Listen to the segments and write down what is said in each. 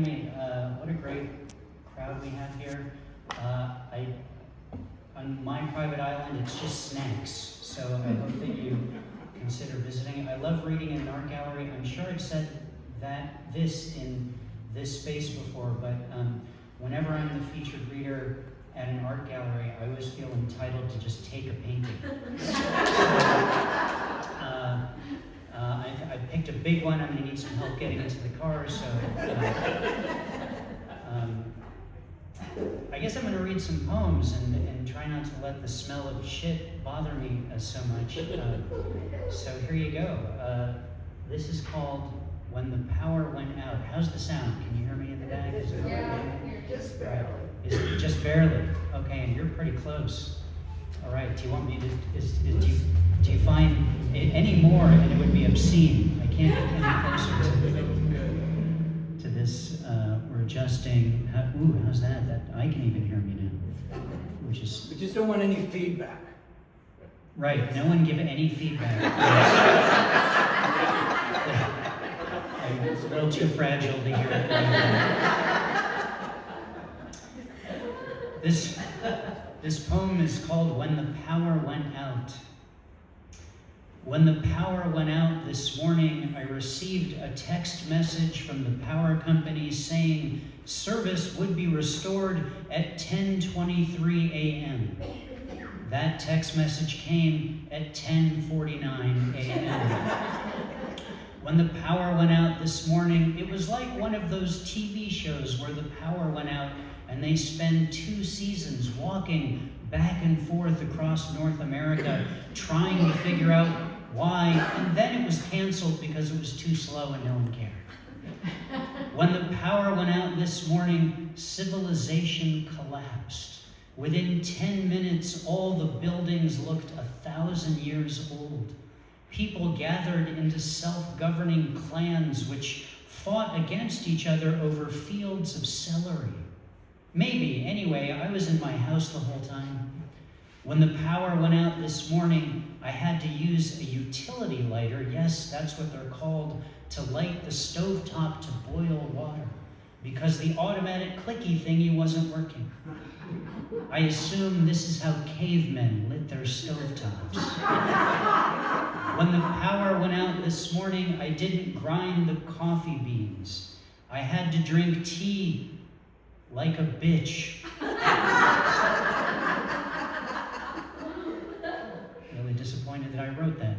What a great crowd we have here. On my private island, it's just snacks, so I hope that you consider visiting. I love reading in an art gallery. I'm sure I've said this in this space before, but whenever I'm the featured reader at an art gallery, I always feel entitled to just take a painting. I picked a big one. I'm going to need some help getting into the car, so I guess I'm going to read some poems and try not to let the smell of shit bother me so much. So here you go. This is called When the Power Went Out. How's the sound? Can you hear me in the back? Is it okay? Just barely. Is it just barely? Okay, and you're pretty close. All right, do you want me to, do you find any more and it would be obscene? I can't get any closer to this. We're adjusting. How's that? I can even hear me now. We just don't want any feedback. Right, no one give any feedback. I'm a little too fragile to hear it. This poem is called When the Power Went Out. When the power went out this morning, I received a text message from the power company saying service would be restored at 10:23 a.m. That text message came at 10:49 a.m. When the power went out this morning, it was like one of those TV shows where the power went out and they spend 2 seasons walking back and forth across North America trying to figure out why, and then it was canceled because it was too slow and no one cared. When the power went out this morning, civilization collapsed. Within 10 minutes, all the buildings looked 1,000 years old. People gathered into self-governing clans which fought against each other over fields of celery. Maybe, anyway, I was in my house the whole time. When the power went out this morning, I had to use a utility lighter, yes, that's what they're called, to light the stovetop to boil water, because the automatic clicky thingy wasn't working. I assume this is how cavemen lit their stovetops. When the power went out this morning, I didn't grind the coffee beans. I had to drink tea like a bitch. Really disappointed that I wrote that.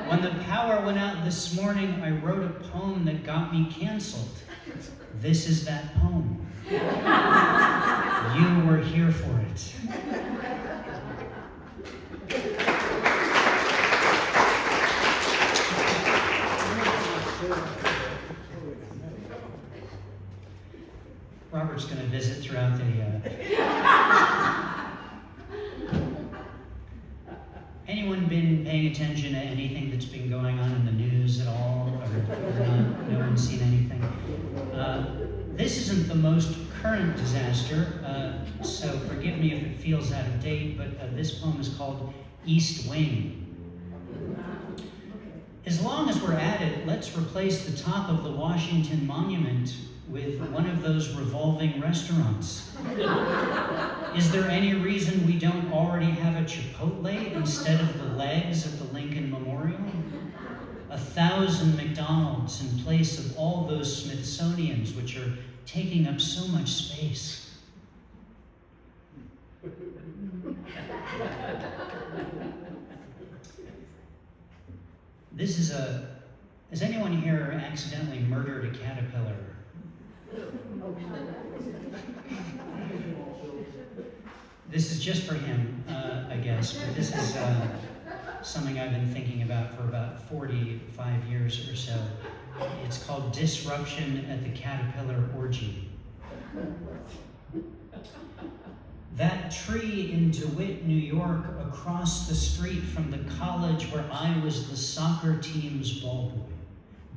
When the power went out this morning, I wrote a poem that got me canceled. This is that poem. You were here for it. Robert's going to visit throughout the... Anyone been paying attention to anything that's been going on in the news at all? Or not? No one's seen anything? This isn't the most current disaster, so forgive me if it feels out of date, but this poem is called East Wing. As long as we're at it, let's replace the top of the Washington Monument with one of those revolving restaurants. Is there any reason we don't already have a Chipotle instead of the legs at the Lincoln Memorial? 1,000 McDonald's in place of all those Smithsonians which are taking up so much space. Has anyone here accidentally murdered a caterpillar? This is just for him, I guess, but this is something I've been thinking about for about 45 years or so. It's called Disruption at the Caterpillar Orgy. That tree in DeWitt, New York, across the street from the college where I was the soccer team's ball boy,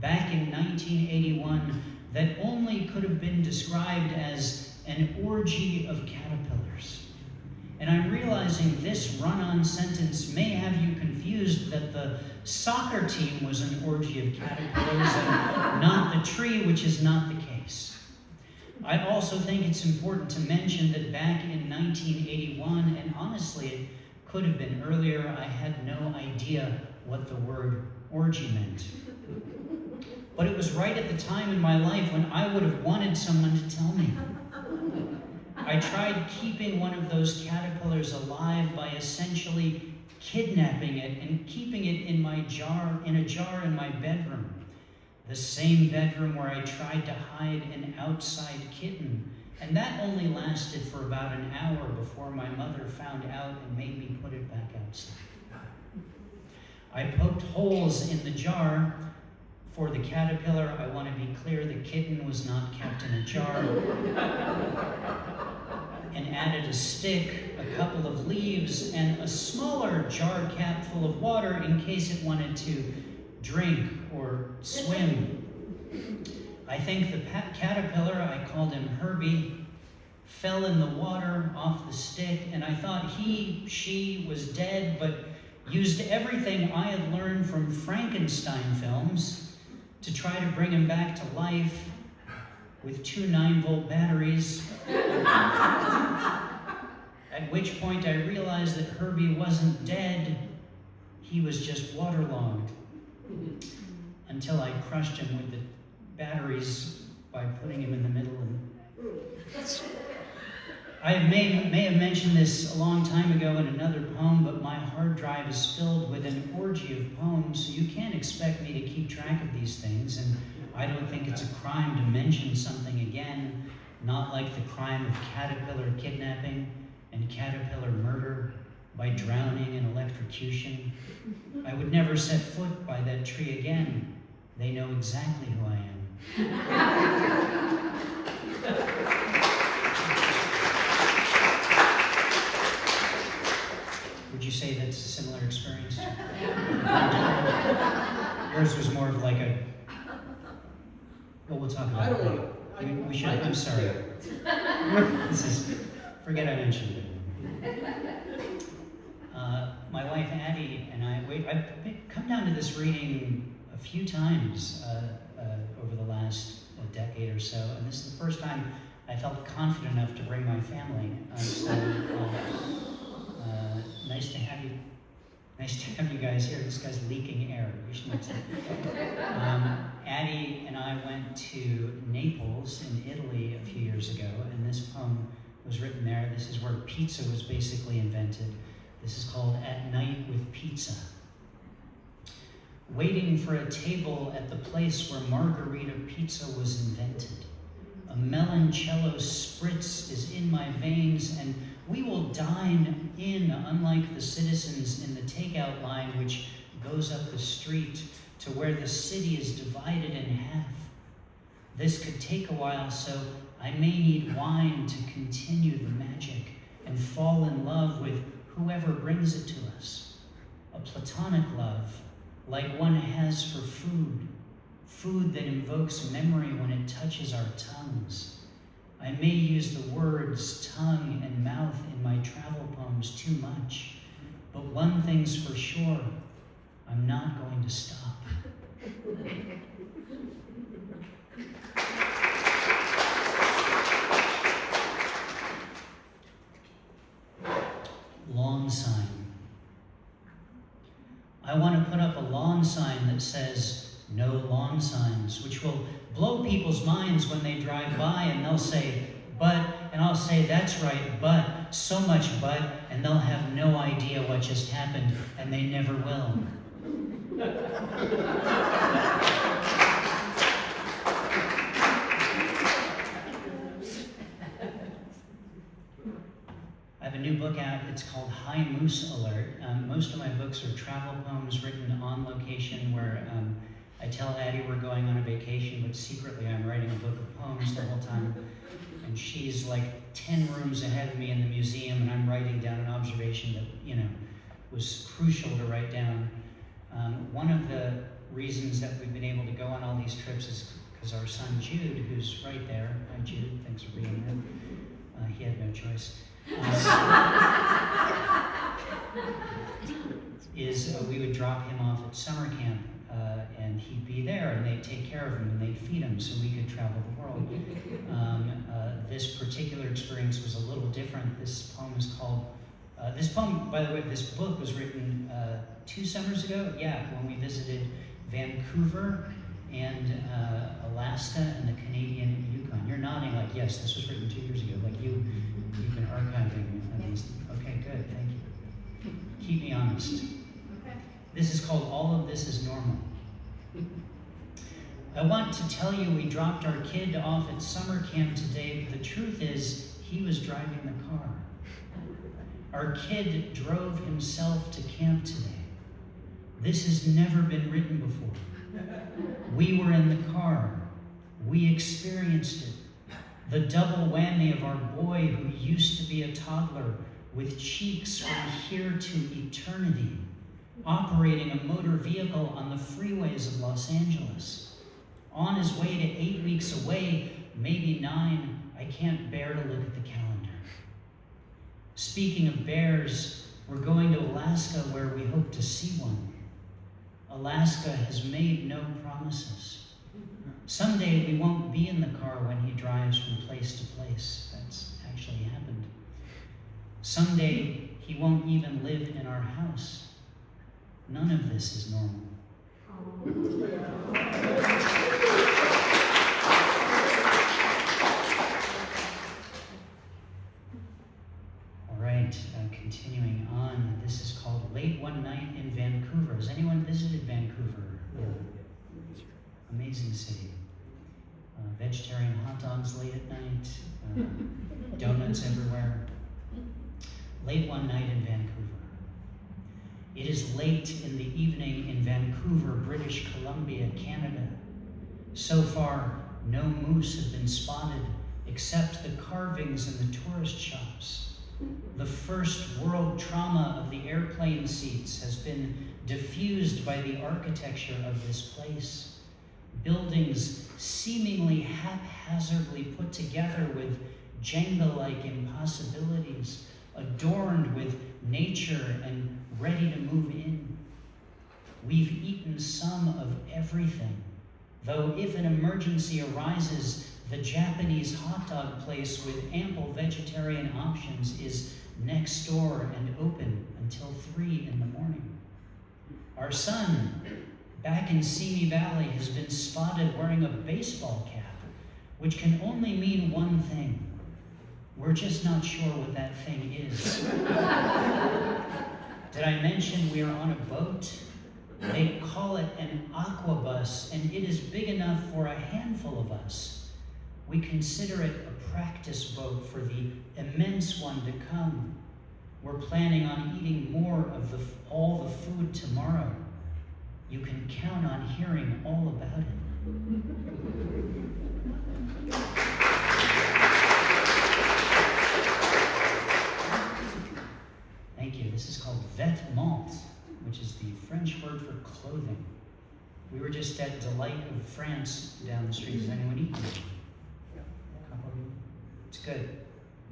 back in 1981, that only could have been described as an orgy of caterpillars. And I'm realizing this run-on sentence may have you confused that the soccer team was an orgy of caterpillars and not the tree, which is not the case. I also think it's important to mention that back in 1981, and honestly it could have been earlier, I had no idea what the word orgy meant. But it was right at the time in my life when I would have wanted someone to tell me. I tried keeping one of those caterpillars alive by essentially kidnapping it and keeping it in a jar in my bedroom. The same bedroom where I tried to hide an outside kitten. And that only lasted for about an hour before my mother found out and made me put it back outside. I poked holes in the jar. For the caterpillar, I want to be clear, the kitten was not kept in a jar. And added a stick, a couple of leaves, and a smaller jar cap full of water in case it wanted to drink or swim. I think the caterpillar, I called him Herbie, fell in the water off the stick, and I thought she was dead, but used everything I had learned from Frankenstein films to try to bring him back to life with 2 9-volt batteries. At which point I realized that Herbie wasn't dead, he was just waterlogged. Until I crushed him with the batteries by putting him in the middle. I may have mentioned this a long time ago in another poem, but my hard drive is filled with an orgy of poems, so you can't expect me to keep track of these things, and I don't think it's a crime to mention something again, not like the crime of caterpillar kidnapping and caterpillar murder by drowning and electrocution. I would never set foot by that tree again. They know exactly who I am. Would you say that's a similar experience? Yours was more of like a, well, we'll talk about it. I don't want to. We should, I'm sorry. Forget I mentioned it. My wife Addie and I've come down to this reading a few times over the last decade or so, and this is the first time I felt confident enough to bring my family. Nice to have you. Nice to have you guys here. This guy's leaking air. You should not say. Addie and I went to Naples in Italy a few years ago, and this poem was written there. This is where pizza was basically invented. This is called At Night with Pizza. Waiting for a table at the place where margarita pizza was invented. A meloncello spritz is in my veins, and we will dine in, unlike the citizens in the takeout line which goes up the street to where the city is divided in half. This could take a while, so I may need wine to continue the magic and fall in love with whoever brings it to us. A platonic love, like one has for food, food that invokes memory when it touches our tongues. I may use the words tongue and mouth in my travel poems too much, but one thing's for sure, I'm not going to stop. Lawn sign. I want to put up a lawn sign that says, no lawn signs, which will blow people's minds when they drive by and they'll say, but, and I'll say, that's right, but, so much but, and they'll have no idea what just happened, and they never will. I have a new book out. It's called High Moose Alert. Most of my books are travel poems written on location where I tell Addie we're going on a vacation, but secretly I'm writing a book of poems the whole time. And she's like 10 rooms ahead of me in the museum, and I'm writing down an observation that, was crucial to write down. One of the reasons that we've been able to go on all these trips is because our son Jude, who's right there, hi Jude, thanks for being here. He had no choice. We would drop him off at summer camp, and he'd be there, and they'd take care of him, and they'd feed him so we could travel the world. this particular experience was a little different. This poem is called, this poem, by the way, this book was written 2 summers ago, when we visited Vancouver and Alaska and the Canadian Yukon. You're nodding like, yes, this was written 2 years ago, like you've been archiving these. Okay, good, thank you. Keep me honest. Okay. This is called All of This is Normal. I want to tell you we dropped our kid off at summer camp today, but the truth is he was driving the car. Our kid drove himself to camp today. This has never been written before. We were in the car. We experienced it. The double whammy of our boy who used to be a toddler with cheeks from here to eternity, operating a motor vehicle on the freeways of Los Angeles. On his way to 8 weeks away, maybe 9, I can't bear to look at the calendar. Speaking of bears, we're going to Alaska where we hope to see one. Alaska has made no promises. Someday we won't be in the car when he drives from place to place. That's actually happened. Someday he won't even live in our house. None of this is normal. All right, continuing on. This is called Late One Night in Vancouver. Has anyone visited Vancouver? Amazing city. Vegetarian hot dogs late at night, donuts everywhere. Late one night in Vancouver. It is late in the evening in Vancouver, British Columbia, Canada. So far, no moose have been spotted except the carvings in the tourist shops. The first world trauma of the airplane seats has been diffused by the architecture of this place. Buildings seemingly haphazardly put together with Jenga-like impossibilities, adorned with nature and ready to move in. We've eaten some of everything, though if an emergency arises, the Japanese hot dog place with ample vegetarian options is next door and open until 3 in the morning. Our son, back in Simi Valley, has been spotted wearing a baseball cap, which can only mean one thing. We're just not sure what that thing is. Did I mention we are on a boat? They call it an aquabus, and it is big enough for a handful of us. We consider it a practice boat for the immense one to come. We're planning on eating more of all the food tomorrow. You can count on hearing all about it. Thank you. This is called vêtements, which is the French word for clothing. We were just at Delight of France down the street. Has anyone eaten it? A couple of you? It's good.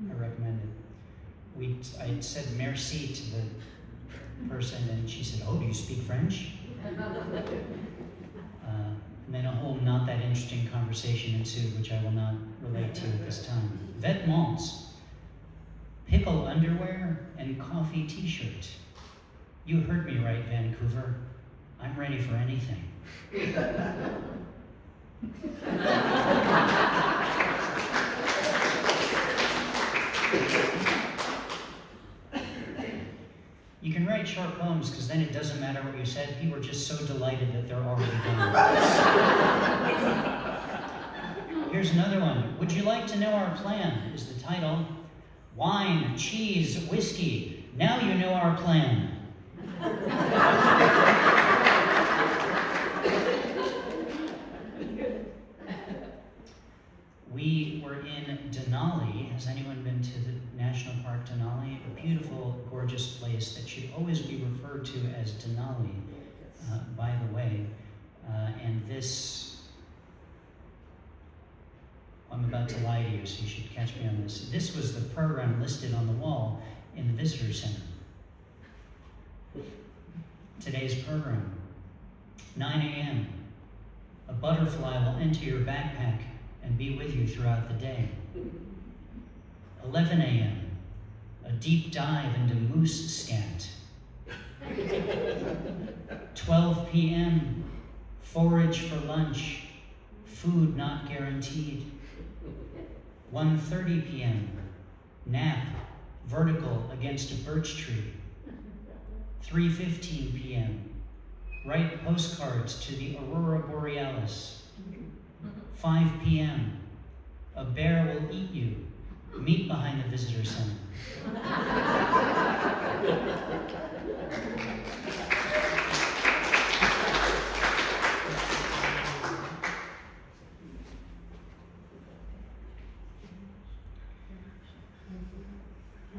I recommend it. I said merci to the person, and she said, "Oh, do you speak French?" And then a whole not that interesting conversation ensued, which I will not relate to at this time. Vêtements. Pickle underwear and coffee t-shirt. You heard me right, Vancouver. I'm ready for anything. You can write short poems because then it doesn't matter what you said. People are just so delighted that they're already done. Here's another one. Would you like to know our plan? Is the title. Wine, cheese, whiskey. Now you know our plan. We were in Denali. Has anyone been to the National Park Denali? A beautiful, gorgeous place that should always be referred to as Denali, by the way. And this, I'm about to lie to you, so you should catch me on this. This was the program listed on the wall in the visitor center. Today's program, 9 a.m. A butterfly will enter your backpack and be with you throughout the day. 11 a.m., a deep dive into moose scant. 12 p.m., forage for lunch, food not guaranteed. 1:30 p.m., nap, vertical against a birch tree. 3:15 p.m., write postcards to the Aurora Borealis. 5 p.m., a bear will eat you. Meet behind the visitor center.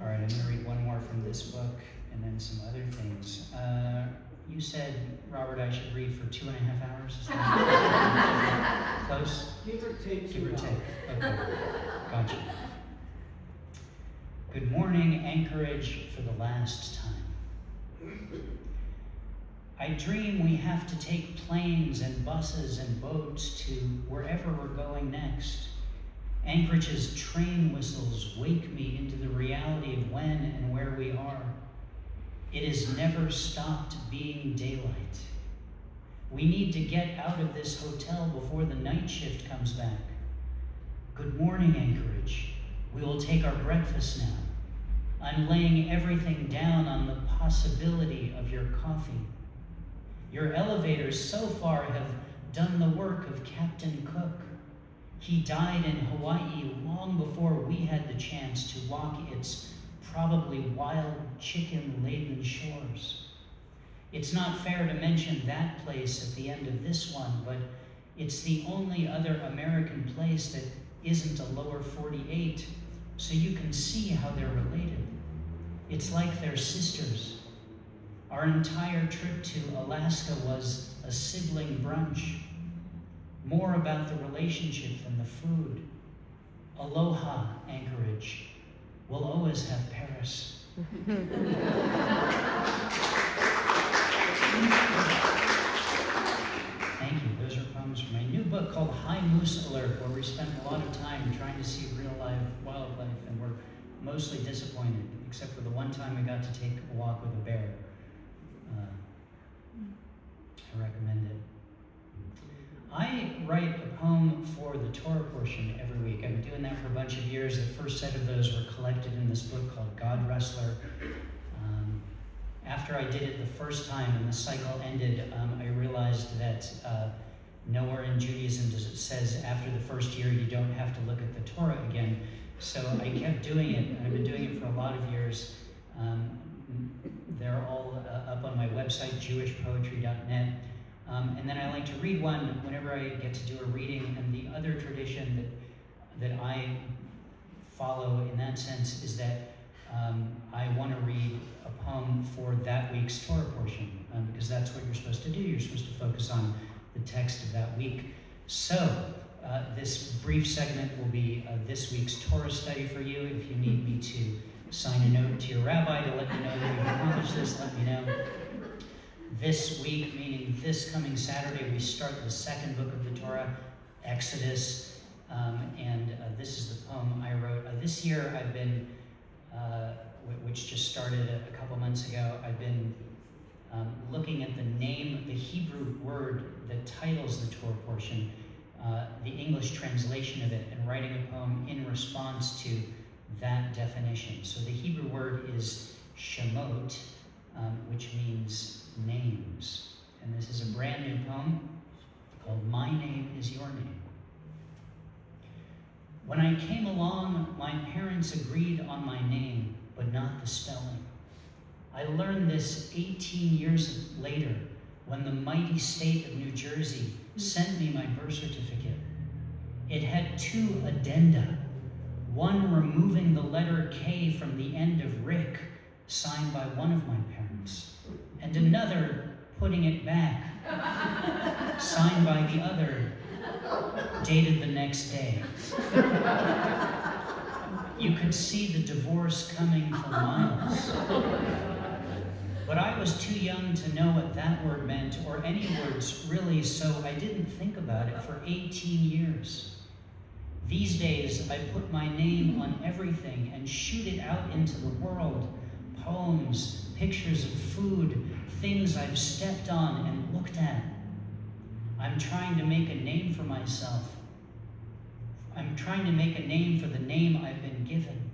All right, I'm going to read one more from this book and then some other things. You said, Robert, I should read for 2.5 hours? Is that close? Give or take. Give or take. Okay, gotcha. Good morning, Anchorage, for the last time. I dream we have to take planes and buses and boats to wherever we're going next. Anchorage's train whistles wake me into the reality of when and where we are. It has never stopped being daylight. We need to get out of this hotel before the night shift comes back. Good morning, Anchorage. We will take our breakfast now. I'm laying everything down on the possibility of your coffee. Your elevators so far have done the work of Captain Cook. He died in Hawaii long before we had the chance to walk its probably wild chicken-laden shores. It's not fair to mention that place at the end of this one, but it's the only other American place that isn't a lower 48, so you can see how they're related. It's like they're sisters. Our entire trip to Alaska was a sibling brunch. More about the relationship than the food. Aloha, Anchorage. We'll always have Paris. Thank you. Those are poems from my new book called High Moose Alert, where we spent a lot of time trying to see real live wildlife, and we're mostly disappointed, except for the one time we got to take a walk with a bear. I recommend it. I write a poem for the Torah portion every week. I've been doing that for a bunch of years. The first set of those were collected in this book called God Wrestler. After I did it the first time and the cycle ended, I realized that nowhere in Judaism does it says after the first year you don't have to look at the Torah again. So I kept doing it, and I've been doing it for a lot of years. They're all up on my website, jewishpoetry.net. And then I like to read one whenever I get to do a reading. And the other tradition that I follow in that sense is that I want to read a poem for that week's Torah portion, because that's what you're supposed to do. You're supposed to focus on the text of that week. So this brief segment will be this week's Torah study for you. If you need me to sign a note to your rabbi to let you know that we've accomplished this, let me know. This week, meaning this coming Saturday, we start the second book of the Torah, Exodus, and this is the poem I wrote. This year I've been, which just started a couple months ago, I've been looking at the name, the Hebrew word that titles the Torah portion, the English translation of it, and writing a poem in response to that definition. So the Hebrew word is Shemot, which means names. And this is a brand new poem called My Name is Your Name. When I came along, my parents agreed on my name, but not the spelling. I learned this 18 years later when the mighty state of New Jersey sent me my birth certificate. It had 2 addenda, one removing the letter K from the end of Rick, signed by one of my parents, and another putting it back, signed by the other, dated the next day. You could see the divorce coming for miles. But I was too young to know what that word meant, or any words really, so I didn't think about it for 18 years. These days, I put my name on everything and shoot it out into the world. Poems, pictures of food, things I've stepped on and looked at. I'm trying to make a name for myself. I'm trying to make a name for the name I've been given.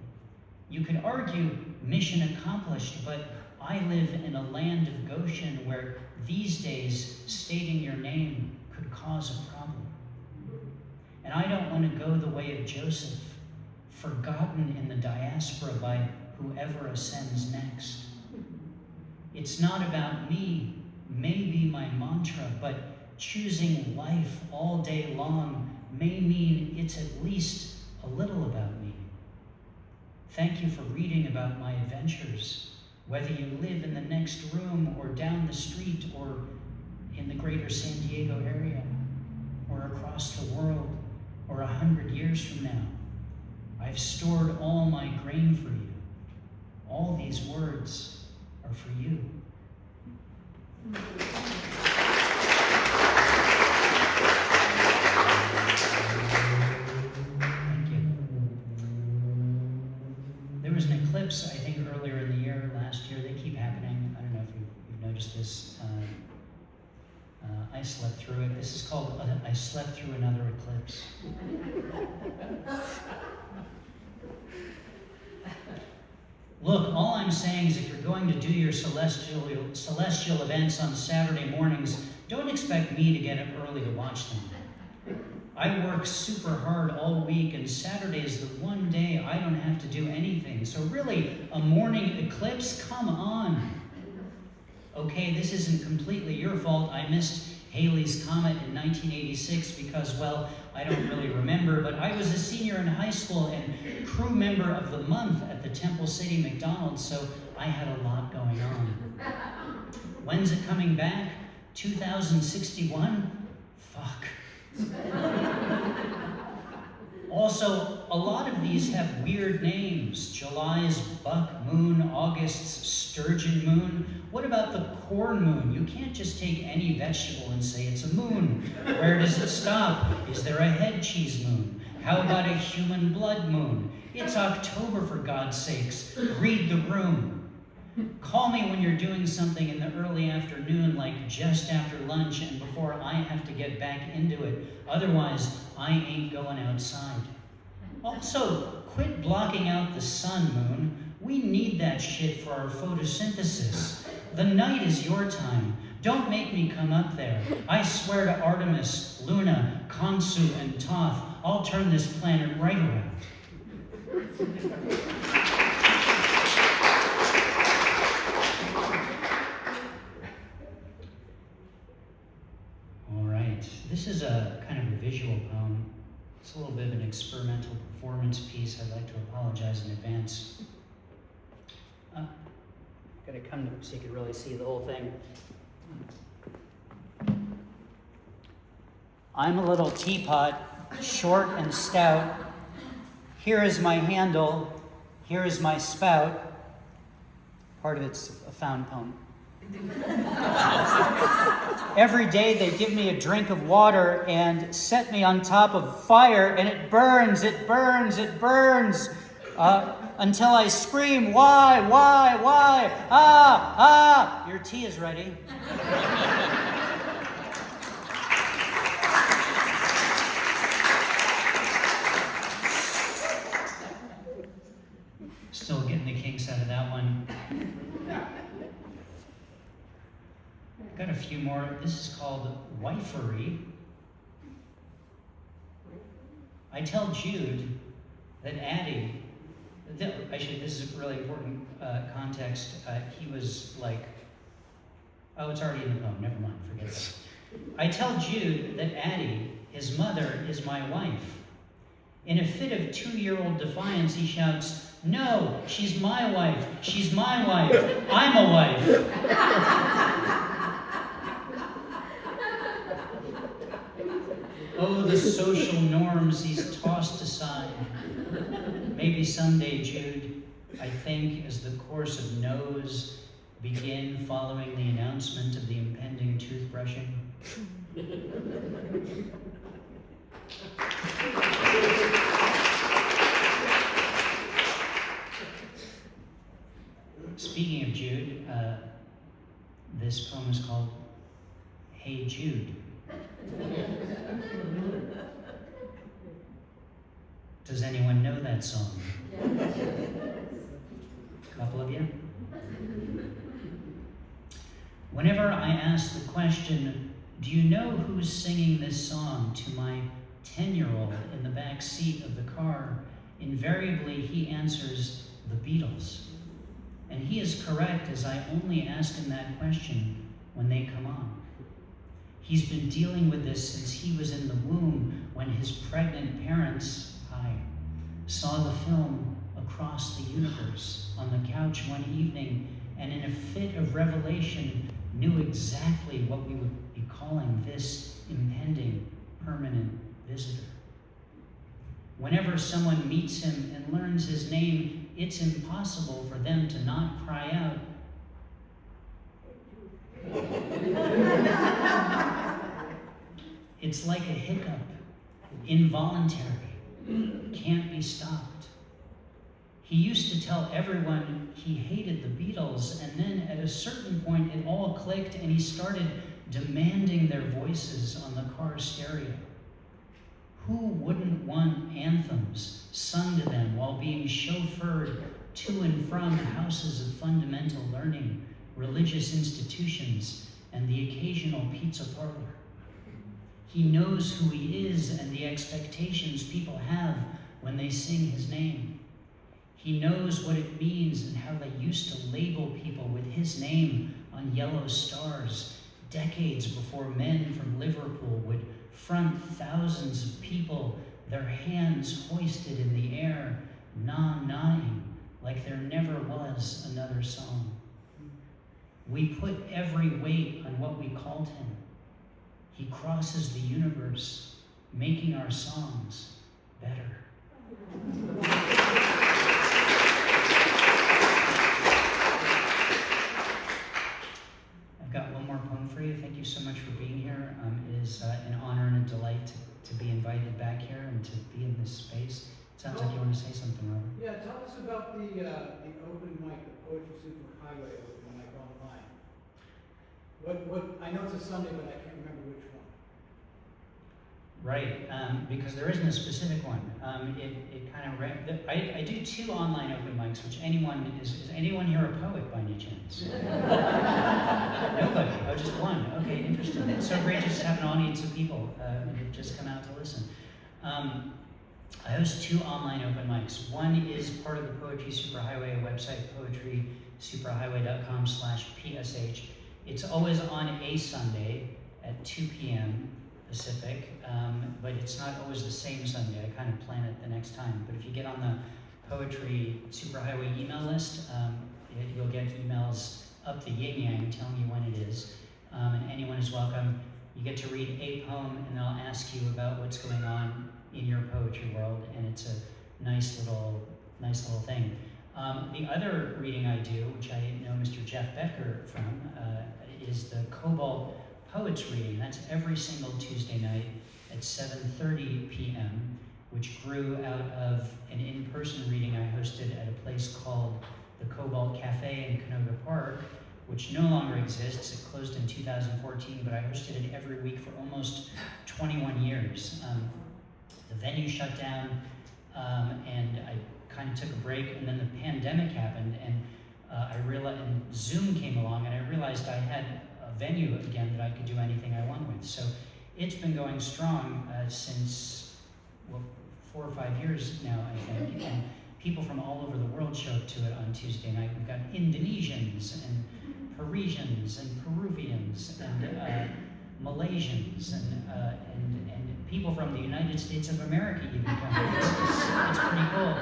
You could argue mission accomplished, but I live in a land of Goshen where these days stating your name could cause a problem. And I don't want to go the way of Joseph, forgotten in the diaspora by whoever ascends next. It's not about me, maybe my mantra, but choosing life all day long may mean it's at least a little about me. Thank you for reading about my adventures, whether you live in the next room or down the street or in the greater San Diego area or across the world or 100 years from now. I've stored all my grain for you. All these words are for you. Was an eclipse, I think, earlier in the year, last year. They keep happening. I don't know if you've noticed this. I slept through it. This is called I slept through another eclipse. Look, all I'm saying is if you're going to do your celestial events on Saturday mornings, don't expect me to get up early to watch them. I work super hard all week, and Saturday is the one day I don't have to do anything. So really, a morning eclipse? Come on. Okay, this isn't completely your fault. I missed Halley's Comet in 1986 because, well, I don't really remember, but I was a senior in high school and crew member of the month at the Temple City McDonald's, so I had a lot going on. When's it coming back? 2061? Fuck. Also, a lot of these have weird names. July's buck moon, August's sturgeon moon. What about the corn moon? You can't just take any vegetable and say it's a moon. Where does it stop? Is there a head cheese moon? How about a human blood moon? It's October, for God's sakes. Read the room. Call me when you're doing something in the early afternoon, like just after lunch and before I have to get back into it. Otherwise, I ain't going outside. Also, quit blocking out the sun, moon. We need that shit for our photosynthesis. The night is your time. Don't make me come up there. I swear to Artemis, Luna, Khonsu, and Thoth, I'll turn this planet right around. This is a kind of a visual poem. It's a little bit of an experimental performance piece. I'd like to apologize in advance. Gotta come to so you can really see the whole thing. I'm a little teapot, short and stout. Here is my handle. Here is my spout. Part of it's a found poem. Every day they give me a drink of water and set me on top of fire, and it burns, it burns, it burns, until I scream, why, your tea is ready. Still getting the kinks out of that one. Got a few more. This is called Wifery. I tell Jude that Addie, actually this is really important context. He was like, oh, it's already in the poem, never mind, forget it. I tell Jude that Addie, his mother, is my wife. In a fit of 2-year-old defiance, he shouts, no, she's my wife, she's my wife, I'm a wife. Oh, the social norms he's tossed aside. Maybe someday, Jude, I think, as the course of no's begin following the announcement of the impending toothbrushing. This poem is called Hey Jude. Does anyone know that song? A couple of you? Whenever I ask the question, do you know who's singing this song, to my 10-year-old in the back seat of the car, invariably he answers, the Beatles. And he is correct, as I only ask him that question when they come on. He's been dealing with this since he was in the womb, when his pregnant parents, saw the film Across the Universe on the couch one evening, and in a fit of revelation knew exactly what we would be calling this impending permanent visitor. Whenever someone meets him and learns his name, it's impossible for them to not cry out. It's like a hiccup, involuntary, can't be stopped. He used to tell everyone he hated the Beatles, and then at a certain point it all clicked and he started demanding their voices on the car stereo. Who wouldn't want anthems sung to them while being chauffeured to and from houses of fundamental learning, religious institutions, and the occasional pizza parlor? He knows who he is and the expectations people have when they sing his name. He knows what it means and how they used to label people with his name on yellow stars decades before men from Liverpool would front thousands of people, their hands hoisted in the air, na-naing, like there never was another song. We put every weight on what we called him. He crosses the universe, making our songs better. I've got one more poem for you. Thank you so much for being here. It is an honor and a delight to be invited back here and to be in this space. It sounds like you want to say something, Robert. Yeah, tell us about the open mic, the Poetry Superhighway open mic online. What I know it's a Sunday, but I can't remember which one. Right, because there isn't a specific one. It kind of I do 2 online open mics, which is anyone here a poet by any chance? Nobody. Oh, just one. Okay, interesting. It's so great just to have an audience of people who've just come out to listen. I host 2 online open mics. One is part of the Poetry Superhighway website, poetrysuperhighway.com/PSH. It's always on a Sunday at 2 p.m. Pacific, but it's not always the same Sunday. I kind of plan it the next time. But if you get on the Poetry Superhighway email list, you'll get emails up the yin-yang telling you when it is. And anyone is welcome. You get to read a poem, and they'll ask you about what's going on in your poetry world, and it's a nice little thing. The other reading I do, which I know Mr. Jeff Becker from, is the Cobalt Poets reading. That's every single Tuesday night at 7:30 p.m., which grew out of an in-person reading I hosted at a place called the Cobalt Cafe in Canoga Park, which no longer exists. It closed in 2014, but I hosted it every week for almost 21 years. The venue shut down, and I kind of took a break, and then the pandemic happened, and I realized, and Zoom came along, and I realized I had a venue again that I could do anything I want with. So it's been going strong since 4 or 5 years now, I think, and people from all over the world show up to it on Tuesday night. We've got Indonesians and Parisians and Peruvians and Malaysians and people from the United States of America even come. It's pretty cool.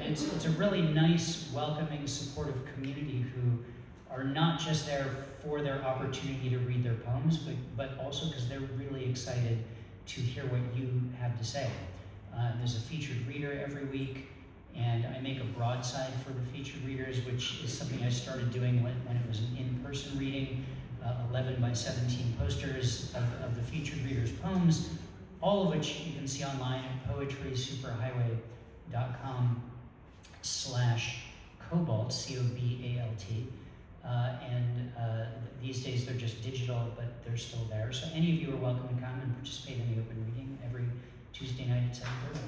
It's a really nice, welcoming, supportive community who are not just there for their opportunity to read their poems, but also because they're really excited to hear what you have to say. There's a featured reader every week, and I make a broadside for the featured readers, which is something I started doing when it was an in-person reading, 11 by 17 posters of the featured readers' poems, all of which you can see online at poetrysuperhighway.com/cobalt, C-O-B-A-L-T. These days they're just digital, but they're still there. So any of you are welcome to come and participate in the open reading every Tuesday night at 7:30.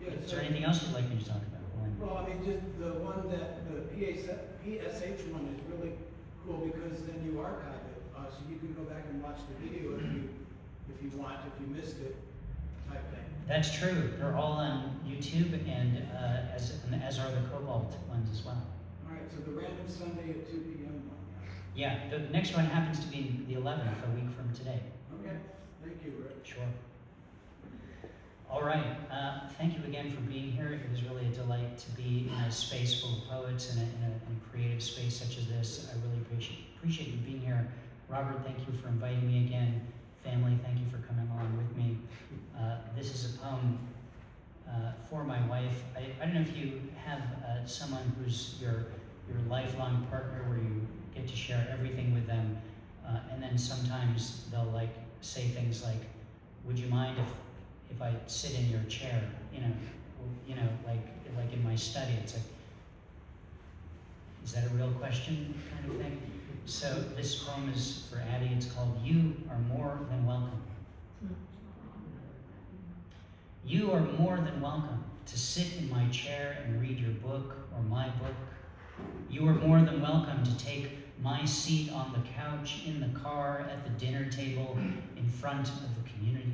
Yeah, Is there anything else you'd like me to talk about? Well, I mean, just the one that, the PSH one is really cool because then you archive it, so you can go back and watch the video if you want, if you missed it, type thing. That's true. They're all on YouTube, and as are the Cobalt ones as well. All right, so the random Sunday at 2 p.m. one. Yeah, the next one happens to be the 11th, a week from today. Okay, thank you, Rick. Sure. All right. Thank you again for being here. It was really a delight to be in a space full of poets and in a creative space such as this. I really appreciate you being here. Robert, thank you for inviting me again. Family, thank you for coming along with me. This is a poem for my wife. I don't know if you have someone who's your lifelong partner where you get to share everything with them, and then sometimes they'll say things like, "Would you mind if I sit in your chair?" Like in my study. It's like, is that a real question, kind of thing? So this poem is for Addie. It's called "You Are More Than Welcome." You are more than welcome to sit in my chair and read your book or my book. You are more than welcome to take my seat on the couch, in the car, at the dinner table, in front of the community.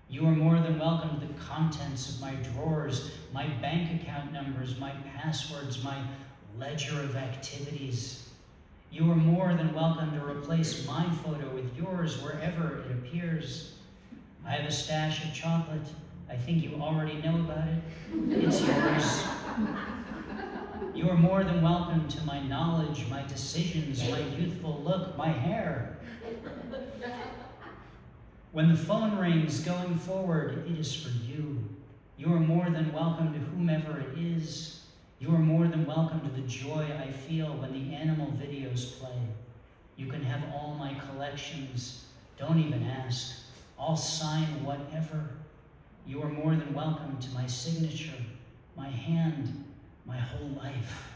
You are more than welcome to the contents of my drawers, my bank account numbers, my passwords, my ledger of activities. You are more than welcome to replace my photo with yours wherever it appears. I have a stash of chocolate. I think you already know about it. It's yours. You are more than welcome to my knowledge, my decisions, my youthful look, my hair. When the phone rings going forward, it is for you. You are more than welcome to whomever it is. You are more than welcome to the joy I feel when the animal videos play. You can have all my collections. Don't even ask. I'll sign whatever. You are more than welcome to my signature, my hand, my whole life.